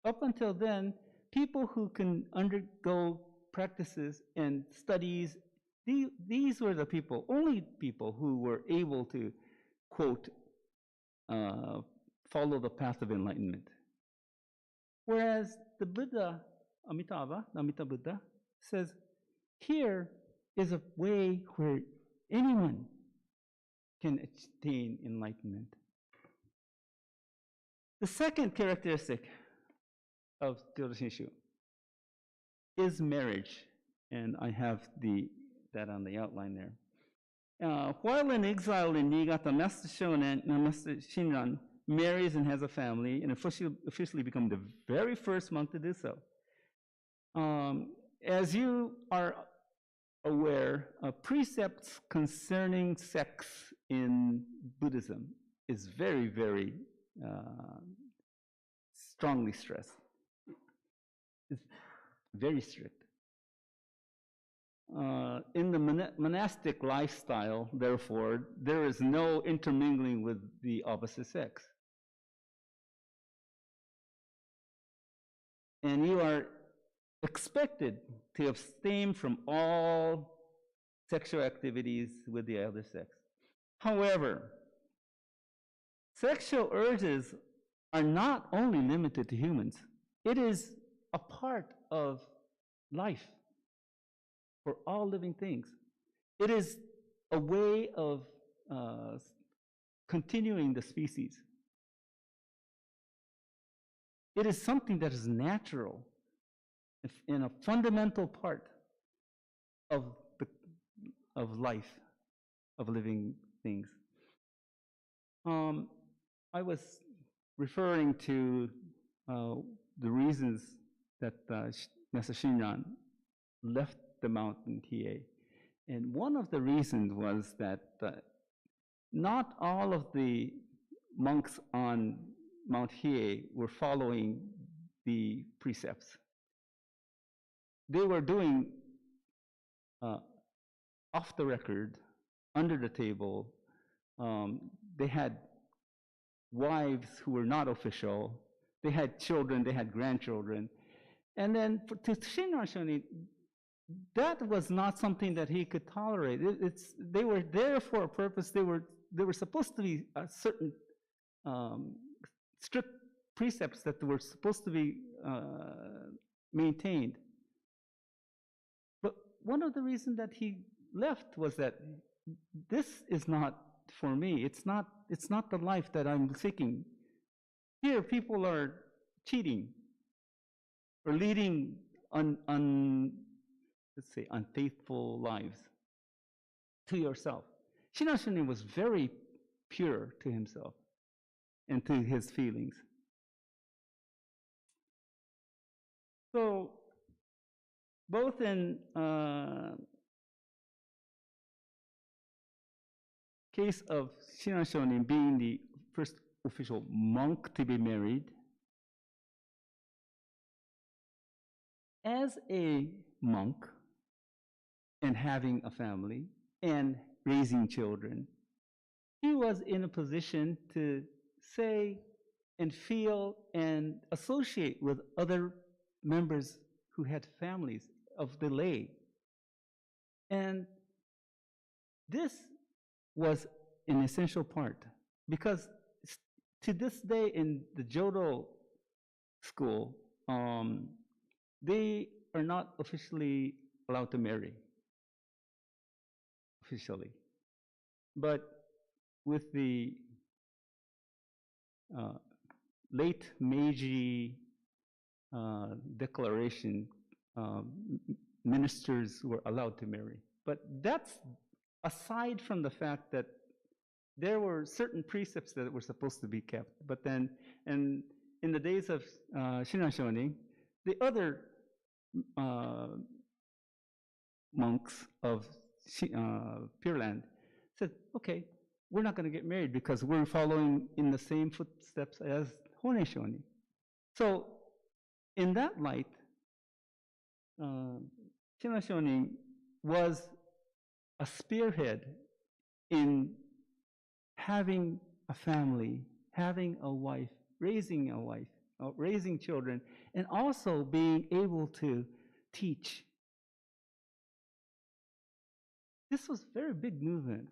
up until then, people who can undergo practices and studies, these were the only people who were able to, quote, follow the path of enlightenment. Whereas the Buddha, Amitabha, the Amida Buddha, says, here is a way where anyone can attain enlightenment. The second characteristic of Jodo Shinshu is marriage, and I have that on the outline there. While in exile in Niigata, Master Shinran marries and has a family, and officially become the very first monk to do so. As you are aware, precepts concerning sex in Buddhism is very, very strongly stressed. It's very strict. In the monastic lifestyle, therefore, there is no intermingling with the opposite sex. And you are expected to abstain from all sexual activities with the other sex. However, sexual urges are not only limited to humans. It is a part of life for all living things. It is a way of continuing the species. It is something that is natural and a fundamental part of life, of living things. I was referring to the reasons that Master Shinran left the mountain Hiei. And one of the reasons was that not all of the monks on Mount Hiei were following the precepts. They were doing off the record, under the table. They had wives who were not official. They had children, they had grandchildren. And then to Shinran Shonin, that was not something that he could tolerate. They were there for a purpose. They were supposed to be certain strict precepts that were supposed to be maintained. But one of the reasons that he left was that this is not for me. It's not the life that I'm seeking. Here, people are cheating or leading let's say, unfaithful lives to yourself. Shinran Shonin was very pure to himself and to his feelings. So, both in case of Shinran Shonin being the first official monk to be married, as a monk and having a family and raising children, he was in a position to say and feel and associate with other members who had families of the lay. And this was an essential part, because to this day in the Jodo school, they are not officially allowed to marry, officially. But with the late Meiji declaration, ministers were allowed to marry. But that's aside from the fact that there were certain precepts that were supposed to be kept. But then, and in the days of Shinran Shonin, the other monks of Pure Land said, okay, we're not going to get married because we're following in the same footsteps as Honen Shonin. So, in that light, Shinran Shonin was a spearhead in having a family, having a wife, raising children, and also being able to teach. This was a very big movement.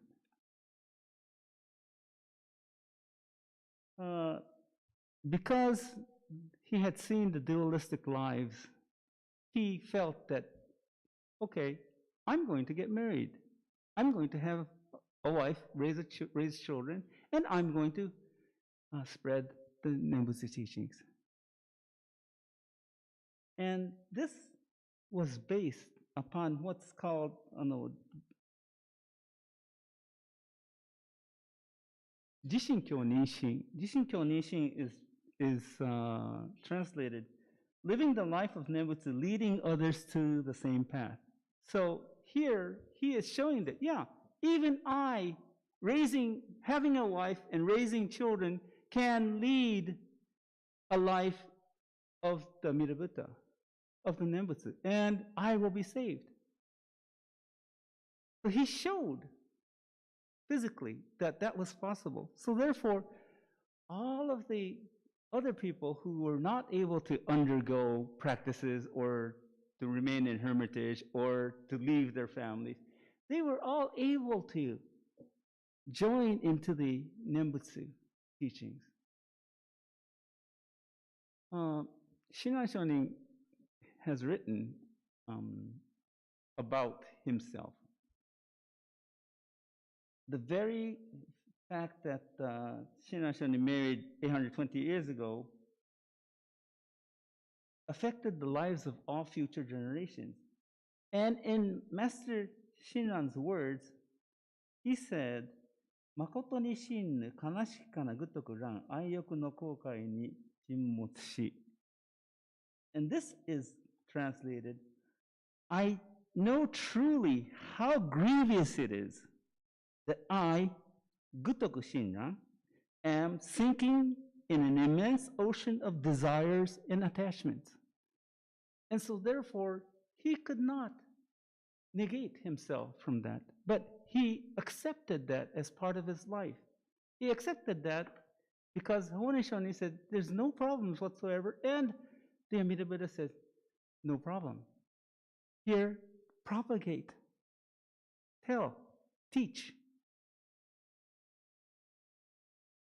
Because he had seen the dualistic lives, he felt that, okay, I'm going to get married. I'm going to have a wife, raise children, and I'm going to spread the Nembutsu teachings. And this was based upon what's called, Jishinkyo Ninshin. Jishinkyo Ninshin is translated, living the life of Nembutsu, leading others to the same path. So here, he is showing that, yeah, even I, having a wife and raising children, can lead a life of the Amida Buddha, of the Nembutsu, and I will be saved. So he showed physically that was possible. So therefore, all of the other people who were not able to undergo practices or to remain in hermitage or to leave their families, they were all able to join into the Nembutsu teachings. Shinran Shonin has written about himself. The very fact that Shinran Shonin married 820 years ago affected the lives of all future generations. And in Master Shinran's words, he said, Makoto ni shinnu kanashika na gutoku ran aiyoku no koukai ni jinmotsu shi. And this is translated, I know truly how grievous it is that I, Gutoku Shinran, am sinking in an immense ocean of desires and attachments. And so therefore, he could not negate himself from that. But he accepted that as part of his life. He accepted that because Honen Shonin said, there's no problems whatsoever. And the Amida Buddha said, no problem. Here, propagate, tell, teach.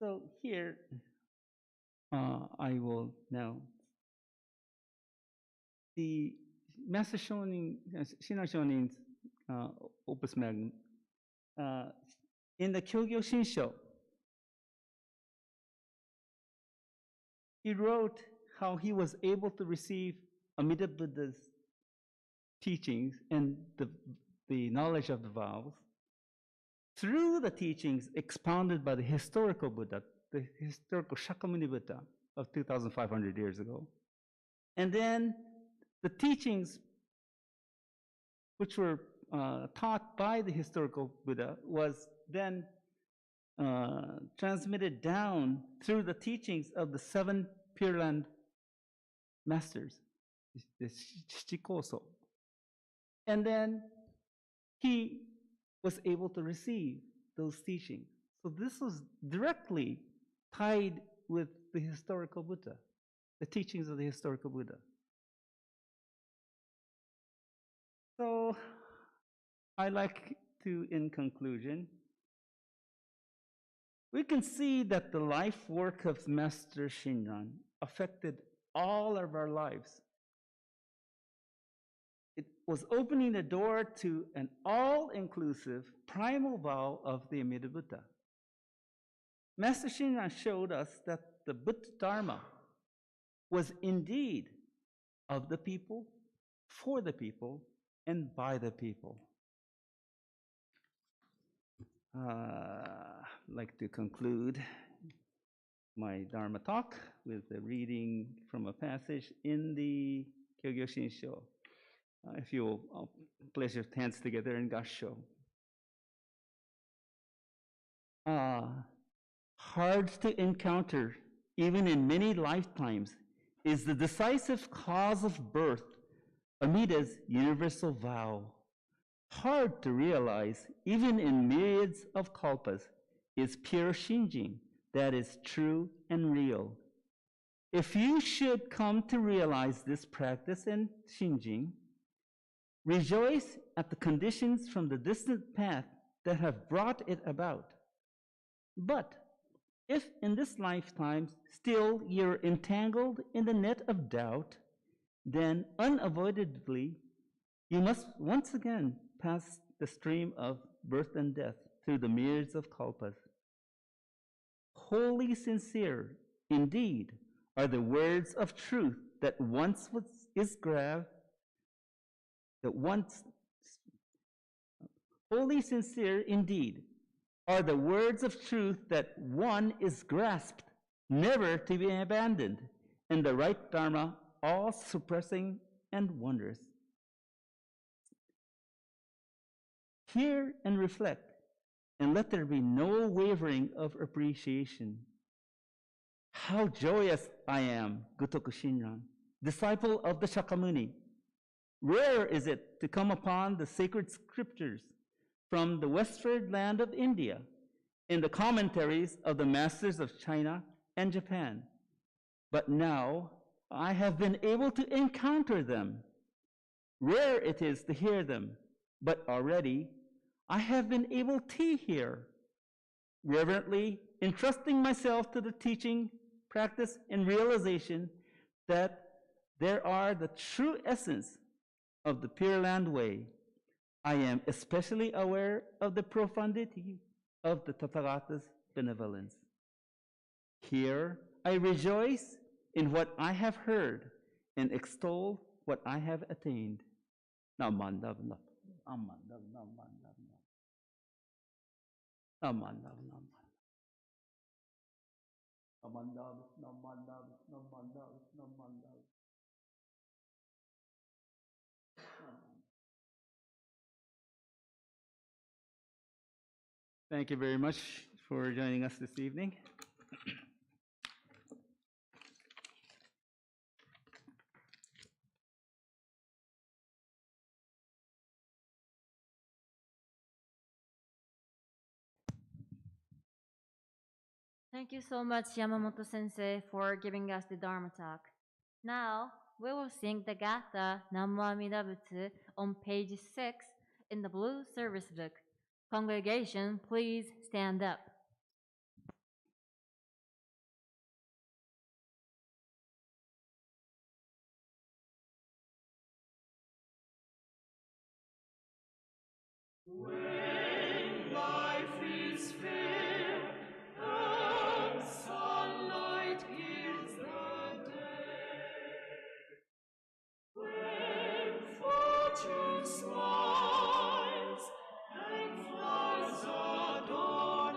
So here, I will now. The Master Shinran Shonin's Opus Magnum, in the Kyogyo Shinsho, he wrote how he was able to receive Amida Buddha's teachings and the knowledge of the vows through the teachings expounded by the historical Buddha, the historical Shakyamuni Buddha of 2,500 years ago. And then the teachings which were taught by the historical Buddha was then transmitted down through the teachings of the 7 Pure Land masters, the Shichikoso. And then he was able to receive those teachings. So this was directly tied with the historical Buddha, the teachings of the historical Buddha. So I like to, in conclusion, we can see that the life work of Master Shinran affected all of our lives. It was opening the door to an all-inclusive primal vow of the Amida Buddha. Master Shinran showed us that the Buddha Dharma was indeed of the people, for the people, and by the people. I'd like to conclude my Dharma talk with a reading from a passage in the Kyogyo Shinsho. If you will, place your hands together in Gassho. Hard to encounter, even in many lifetimes, is the decisive cause of birth, Amida's universal vow. Hard to realize, even in myriads of kalpas, is pure Shinjin that is true and real. If you should come to realize this practice in Shinjin, rejoice at the conditions from the distant path that have brought it about. But if in this lifetime still you're entangled in the net of doubt, then unavoidably you must once again pass the stream of birth and death through the myriads of kalpas. Wholly sincere, indeed, are the words of truth that once is grasped, wholly sincere, indeed, are the words of truth that one is grasped, never to be abandoned, and the right Dharma, all suppressing and wondrous. Hear and reflect, and let there be no wavering of appreciation. How joyous I am, Gotoku Shinran, disciple of the Shakyamuni. Rare is it to come upon the sacred scriptures from the westward land of India in the commentaries of the masters of China and Japan. But now I have been able to encounter them. Rare it is to hear them, but already I have been able to hear. Reverently entrusting myself to the teaching, practice, and realization that there are the true essence of the Pure Land Way, I am especially aware of the profundity of the Tathagata's benevolence. Here I rejoice in what I have heard and extol what I have attained. Namandavna, Amandavna, Namandavna. Thank you very much for joining us this evening.
Thank you so much, Yamamoto Sensei, for giving us the Dharma talk. Now, we will sing the Gatha Namo Amida Butsu on page 6 in the blue service book. Congregation, please stand up.
When life is fair and sunlight gives the day, when fortune smiles and flowers adorn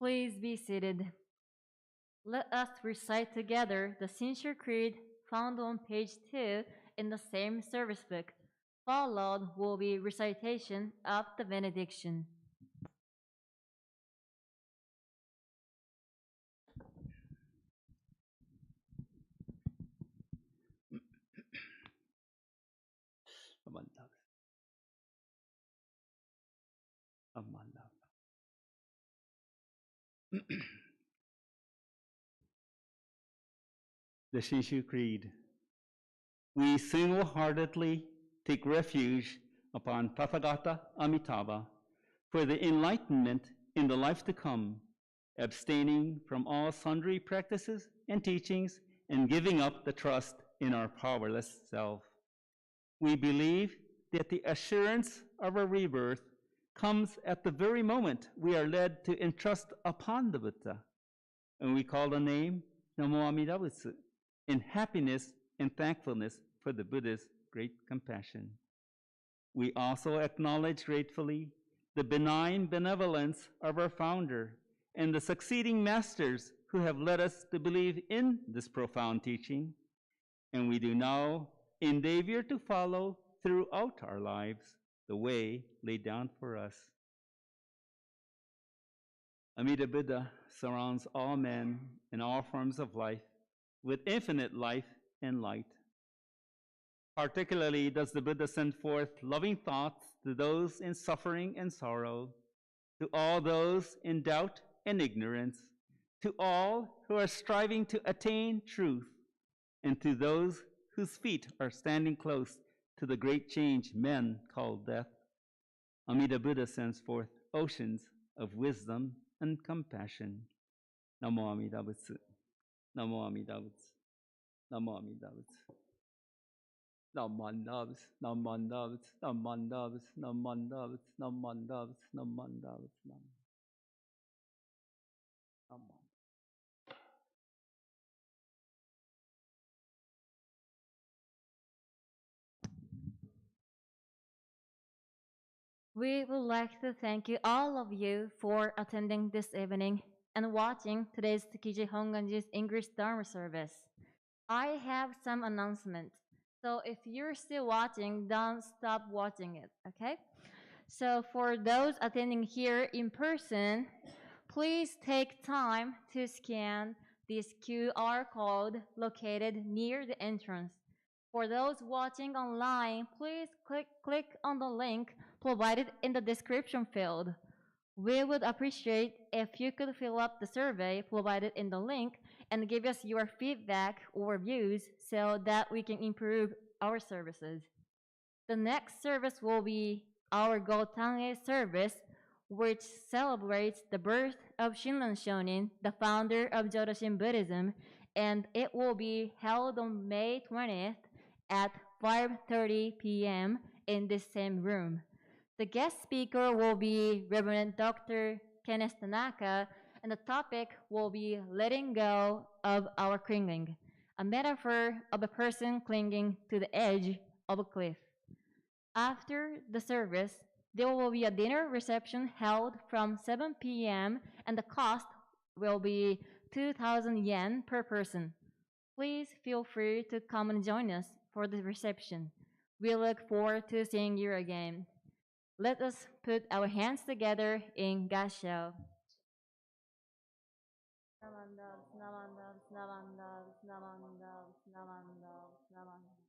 Please be seated. Let us recite together the Sincere Creed found on page 2 in the same service book. Followed will be recitation of the benediction.
The Shinshu Creed. We single-heartedly take refuge upon Tathagata Amitabha for the enlightenment in the life to come, abstaining from all sundry practices and teachings and giving up the trust in our powerless self. We believe that the assurance of our rebirth comes at the very moment we are led to entrust upon the Buddha, and we call the name Namo Amida Butsu in happiness and thankfulness for the Buddha's great compassion. We also acknowledge gratefully the benign benevolence of our founder and the succeeding masters who have led us to believe in this profound teaching, and we do now endeavor to follow throughout our lives the way laid down for us. Amida Buddha surrounds all men and all forms of life with infinite life and light. Particularly does the Buddha send forth loving thoughts to those in suffering and sorrow, to all those in doubt and ignorance, to all who are striving to attain truth, and to those whose feet are standing close to the great change men call death. Amida Buddha sends forth oceans of wisdom and compassion. Namo Amida Butsu. Namo Amida Butsu. Namo Amida Butsu. Namandavs, namandavs, namandavs, namandavs, namandavs, namandavs, namandavs.
We would like to thank you, all of you, for attending this evening and watching today's Tsukiji Hongwanji's English Dharma service. I have some announcements. So if you're still watching, don't stop watching it, okay? So for those attending here in person, please take time to scan this QR code located near the entrance. For those watching online, please click on the link provided in the description field. We would appreciate if you could fill up the survey provided in the link and give us your feedback or views so that we can improve our services. The next service will be our Gotange service, which celebrates the birth of Shinran Shonin, the founder of Jodoshin Buddhism, and it will be held on May 20th at 5:30 p.m. in this same room. The guest speaker will be Reverend Dr. Kenneth Tanaka, and the topic will be letting go of our clinging, a metaphor of a person clinging to the edge of a cliff. After the service, there will be a dinner reception held from 7 p.m. and the cost will be 2,000 yen per person. Please feel free to come and join us for the reception. We look forward to seeing you again. Let us put our hands together in Gassho. Namandavs, namandavs, namandavs, namandavs, namandavs, namandavs.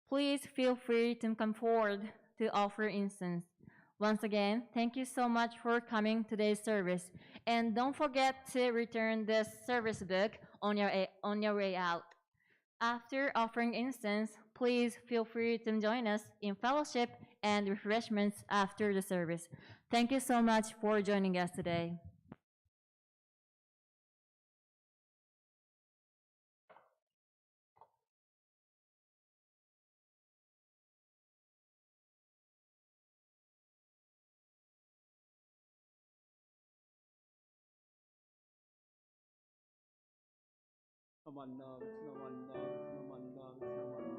Please feel free to come forward to offer incense. Once again, thank you so much for coming to today's service. And don't forget to return this service book on your way out. After offering incense, please feel free to join us in fellowship and refreshments after the service. Thank you so much for joining us today.
Namandavs, namandavs, namandavs, namandavs.